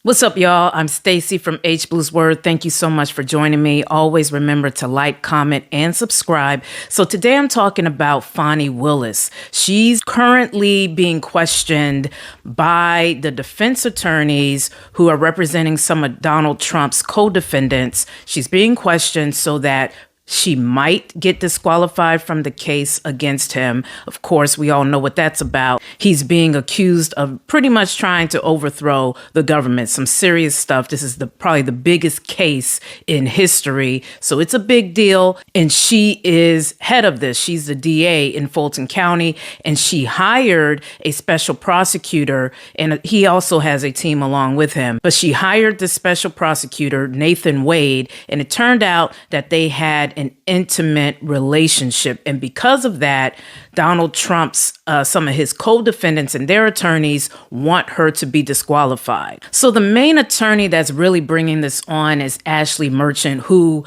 What's up, y'all? I'm Stacy from H Blues Word. Thank you so much for joining me. Always remember to like, comment, and subscribe. So today I'm talking about Fani Willis. She's currently being questioned by the defense attorneys who are representing some of Donald Trump's co-defendants. She's being questioned so that she might get disqualified from the case against him. Of course, we all know what that's about. He's being accused of pretty much trying to overthrow the government. Some serious stuff. This is probably the biggest case in history. So it's a big deal. And she is head of this. She's the DA in Fulton County. And she hired a special prosecutor. And he also has a team along with him. But she hired the special prosecutor, Nathan Wade. And it turned out that they had an intimate relationship. And because of that, Donald Trump's, some of his co-defendants and their attorneys want her to be disqualified. So the main attorney that's really bringing this on is Ashley Merchant, who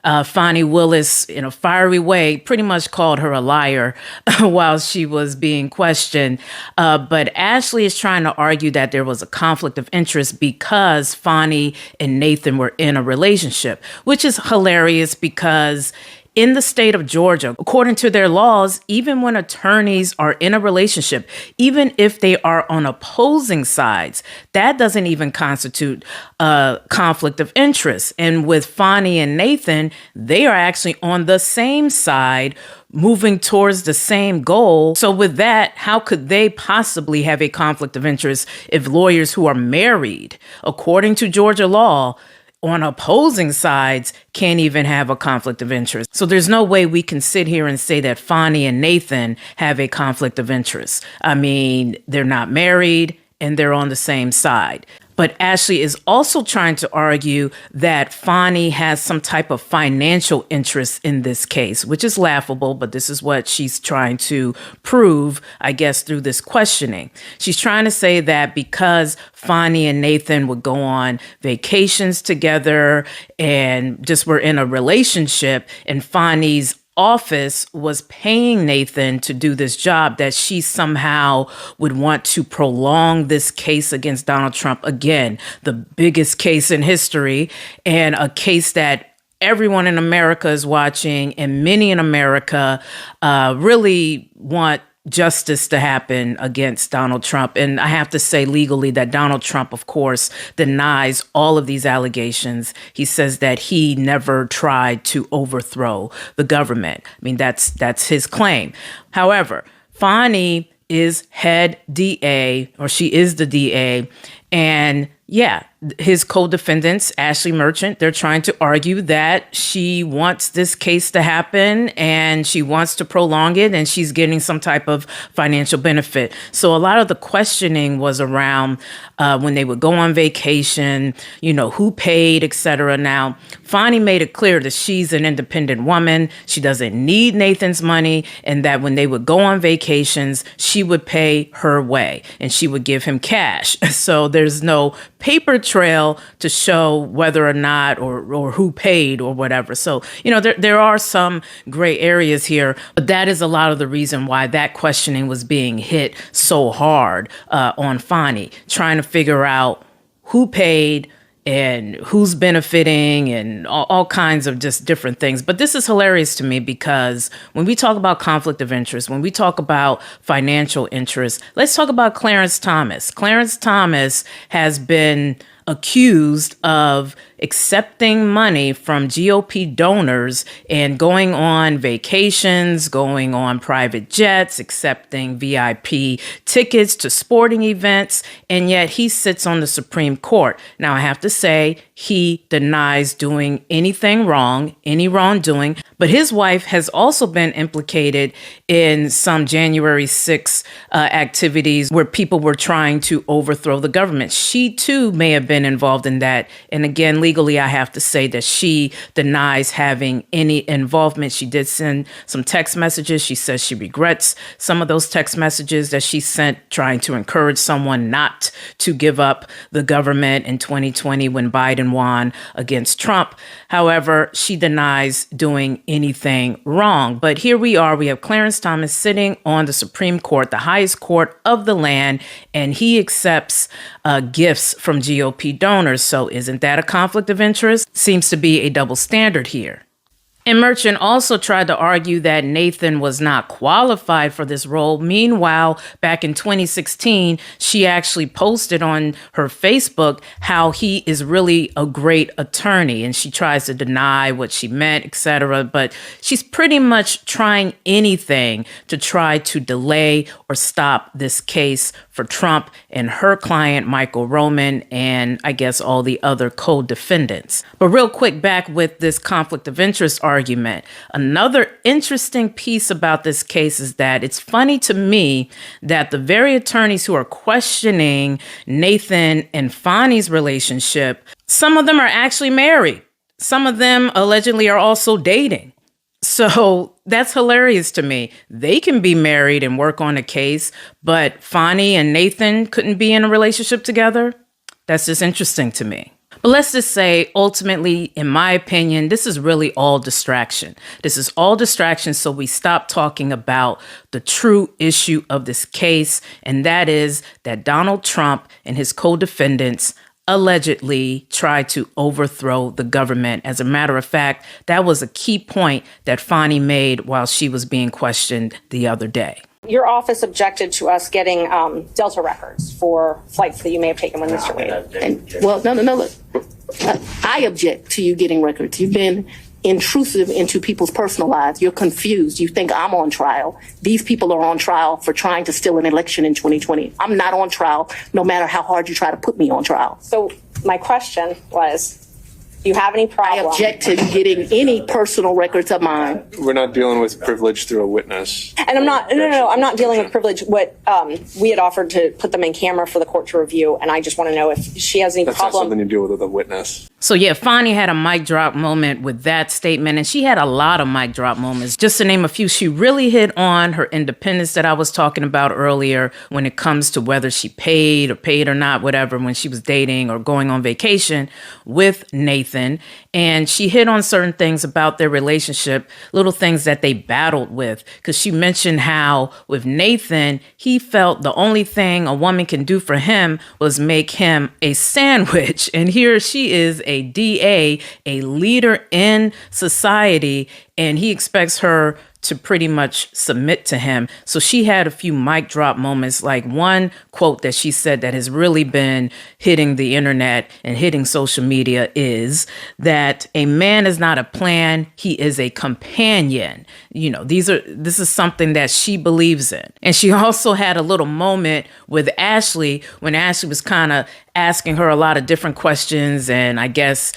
Fonnie Willis, in a fiery way, pretty much called her a liar while she was being questioned. But Ashley is trying to argue that there was a conflict of interest because Fonnie and Nathan were in a relationship, which is hilarious because in the state of Georgia, according to their laws, even when attorneys are in a relationship, even if they are on opposing sides, that doesn't even constitute a conflict of interest. And with Fonnie and Nathan, they are actually on the same side, moving towards the same goal. So with that, how could they possibly have a conflict of interest if lawyers who are married, according to Georgia law, on opposing sides can't even have a conflict of interest? So there's no way we can sit here and say that Fonnie and Nathan have a conflict of interest. I mean, they're not married and they're on the same side. But Ashley is also trying to argue that Fonnie has some type of financial interest in this case, which is laughable, but this is what she's trying to prove, I guess, through this questioning. She's trying to say that because Fonnie and Nathan would go on vacations together and just were in a relationship, and Fonnie's office was paying Nathan to do this job, that she somehow would want to prolong this case against Donald Trump. Again, the biggest case in history, and a case that everyone in America is watching, and many in America really want justice to happen against Donald Trump. And I have to say legally that Donald Trump, of course, denies all of these allegations. He says that he never tried to overthrow the government. I mean, that's his claim. However, Fonnie is head DA, or she is the DA, and yeah, his co-defendants, Ashley Merchant, they're trying to argue that she wants this case to happen and she wants to prolong it and she's getting some type of financial benefit. So a lot of the questioning was around when they would go on vacation, you know, who paid, etc. Now, Fonnie made it clear that she's an independent woman. She doesn't need Nathan's money, and that when they would go on vacations, she would pay her way and she would give him cash. So there's no paper trail to show whether or not or who paid or whatever. So, you know, there are some gray areas here, but that is a lot of the reason why that questioning was being hit so hard on Fonnie, trying to figure out who paid and who's benefiting and all kinds of just different things. But this is hilarious to me because when we talk about conflict of interest, when we talk about financial interest, let's talk about Clarence Thomas. Clarence Thomas has been accused of accepting money from GOP donors and going on vacations, going on private jets, accepting VIP tickets to sporting events, and yet he sits on the Supreme Court. Now, I have to say, he denies doing anything wrong, any wrongdoing, but his wife has also been implicated in some January 6th activities where people were trying to overthrow the government. She, too, may have been involved in that. And again, legally, I have to say that she denies having any involvement. She did send some text messages. She says she regrets some of those text messages that she sent, trying to encourage someone not to give up the government in 2020 when Biden won against Trump. However, she denies doing anything wrong. But here we are. We have Clarence Thomas sitting on the Supreme Court, the highest court of the land, and he accepts gifts from GOP donors. So isn't that a conflict of interest? Seems to be a double standard here. And Merchant also tried to argue that Nathan was not qualified for this role. Meanwhile, back in 2016, she actually posted on her Facebook how he is really a great attorney. And she tries to deny what she meant, etc. But she's pretty much trying anything to try to delay or stop this case for Trump and her client, Michael Roman, and I guess all the other co-defendants. But real quick, back with this conflict of interest argument. Another interesting piece about this case is that it's funny to me that the very attorneys who are questioning Nathan and Fani's relationship, some of them are actually married. Some of them allegedly are also dating. So that's hilarious to me. They can be married and work on a case, but Fani and Nathan couldn't be in a relationship together. That's just interesting to me. But let's just say, ultimately, in my opinion, this is really all distraction. This is all distraction, so we stop talking about the true issue of this case, and that is that Donald Trump and his co-defendants allegedly tried to overthrow the government. As a matter of fact, that was a key point that Fani made while she was being questioned the other day. Your office objected to us getting Delta records for flights that you may have taken with Mr. Wade. Well, no, look. I object to you getting records. You've been intrusive into people's personal lives. You're confused. You think I'm on trial. These people are on trial for trying to steal an election in 2020. I'm not on trial, no matter how hard you try to put me on trial. So my question was, do you have any problem? I object to getting any personal records of mine. We're not dealing with privilege through a witness. And I'm not, no, I'm not dealing with privilege. What we had offered to put them in camera for the court to review, and I just want to know if she has any That's problem. not something you deal with a witness. So yeah, Fani had a mic drop moment with that statement, and she had a lot of mic drop moments. Just to name a few, she really hit on her independence that I was talking about earlier when it comes to whether she paid or not, whatever, when she was dating or going on vacation with Nathan. And she hit on certain things about their relationship, little things that they battled with, because she mentioned how with Nathan, he felt the only thing a woman can do for him was make him a sandwich. And here she is, a DA, a leader in society, and he expects her to pretty much submit to him. So she had a few mic drop moments, like one quote that she said that has really been hitting the internet and hitting social media is that a man is not a plan, he is a companion. You know, this is something that she believes in. And she also had a little moment with Ashley when Ashley was kind of asking her a lot of different questions, and I guess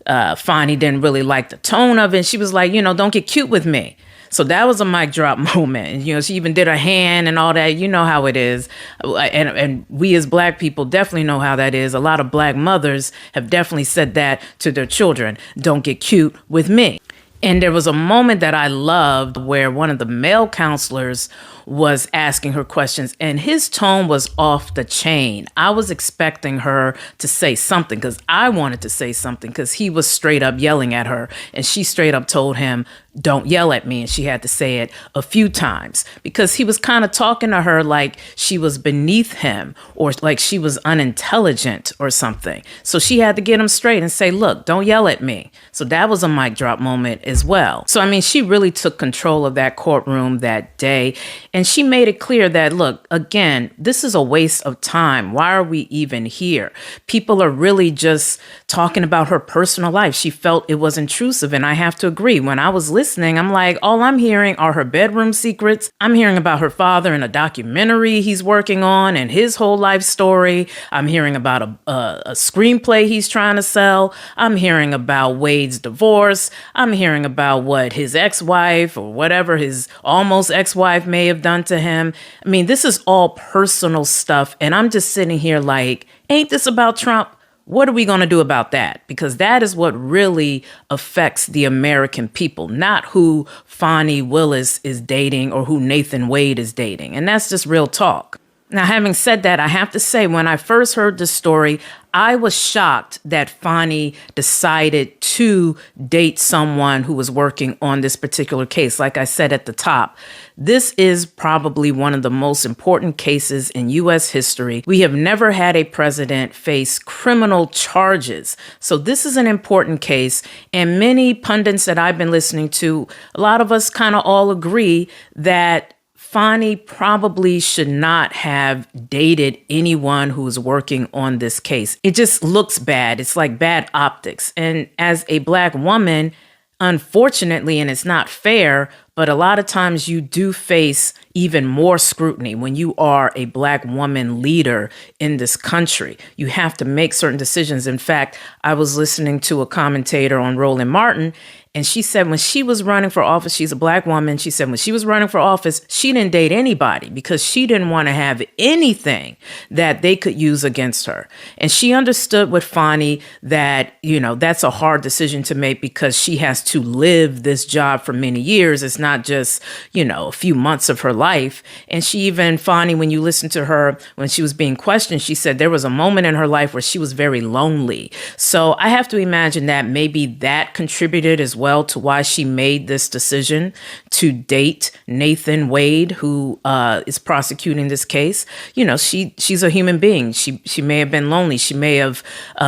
Fani didn't really like the tone of it. And she was like, don't get cute with me. So that was a mic drop moment. And, she even did her hand and all that. You know how it is. And we as Black people definitely know how that is. A lot of Black mothers have definitely said that to their children. Don't get cute with me. And there was a moment that I loved where one of the male counselors was asking her questions, and his tone was off the chain. I was expecting her to say something because I wanted to say something because he was straight up yelling at her, and she straight up told him, don't yell at me. And she had to say it a few times because he was kind of talking to her like she was beneath him or like she was unintelligent or something. So she had to get him straight and say, look, don't yell at me. So that was a mic drop moment as well. So, she really took control of that courtroom that day. And she made it clear that, look, again, this is a waste of time. Why are we even here? People are really just talking about her personal life. She felt it was intrusive. And I have to agree. When I was listening, I'm like, all I'm hearing are her bedroom secrets. I'm hearing about her father in a documentary he's working on and his whole life story. I'm hearing about a screenplay he's trying to sell. I'm hearing about Wade's divorce. I'm hearing about what his ex-wife or whatever his almost ex-wife may have done to him. This is all personal stuff. And I'm just sitting here like, ain't this about Trump? What are we going to do about that? Because that is what really affects the American people, not who Fonnie Willis is dating or who Nathan Wade is dating. And that's just real talk. Now, having said that, I have to say, when I first heard this story, I was shocked that Fani decided to date someone who was working on this particular case. Like I said at the top, this is probably one of the most important cases in U.S. history. We have never had a president face criminal charges. So this is an important case. And many pundits that I've been listening to, a lot of us kind of all agree that Fani probably should not have dated anyone who's working on this case. It just looks bad. It's like bad optics. And as a Black woman, unfortunately, and it's not fair, but a lot of times you do face even more scrutiny when you are a Black woman leader in this country. You have to make certain decisions. In fact, I was listening to a commentator on Roland Martin, and she said when she was running for office, she's a Black woman. She said when she was running for office, she didn't date anybody because she didn't want to have anything that they could use against her. And she understood with Fani that, that's a hard decision to make because she has to live this job for many years. It's not just, a few months of her life. And she even, Fani, when you listen to her, when she was being questioned, she said there was a moment in her life where she was very lonely. So I have to imagine that maybe that contributed as well to why she made this decision to date Nathan Wade, who is prosecuting this case. She's a human being. She may have been lonely. She may have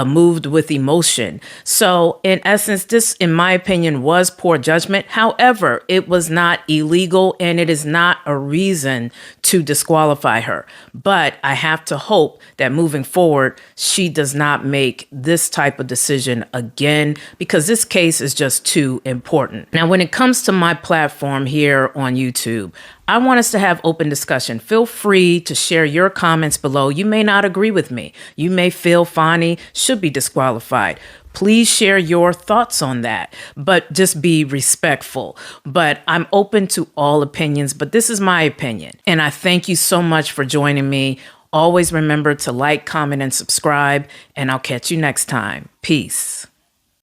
moved with emotion. So in essence, this, in my opinion, was poor judgment. However, it was not illegal and it is not a reason to disqualify her. But I have to hope that moving forward, she does not make this type of decision again, because this case is just too important. Now, when it comes to my platform here on YouTube, I want us to have open discussion. Feel free to share your comments below. You may not agree with me. You may feel Fani should be disqualified. Please share your thoughts on that, but just be respectful. But I'm open to all opinions, but this is my opinion. And I thank you so much for joining me. Always remember to like, comment, and subscribe, and I'll catch you next time. Peace.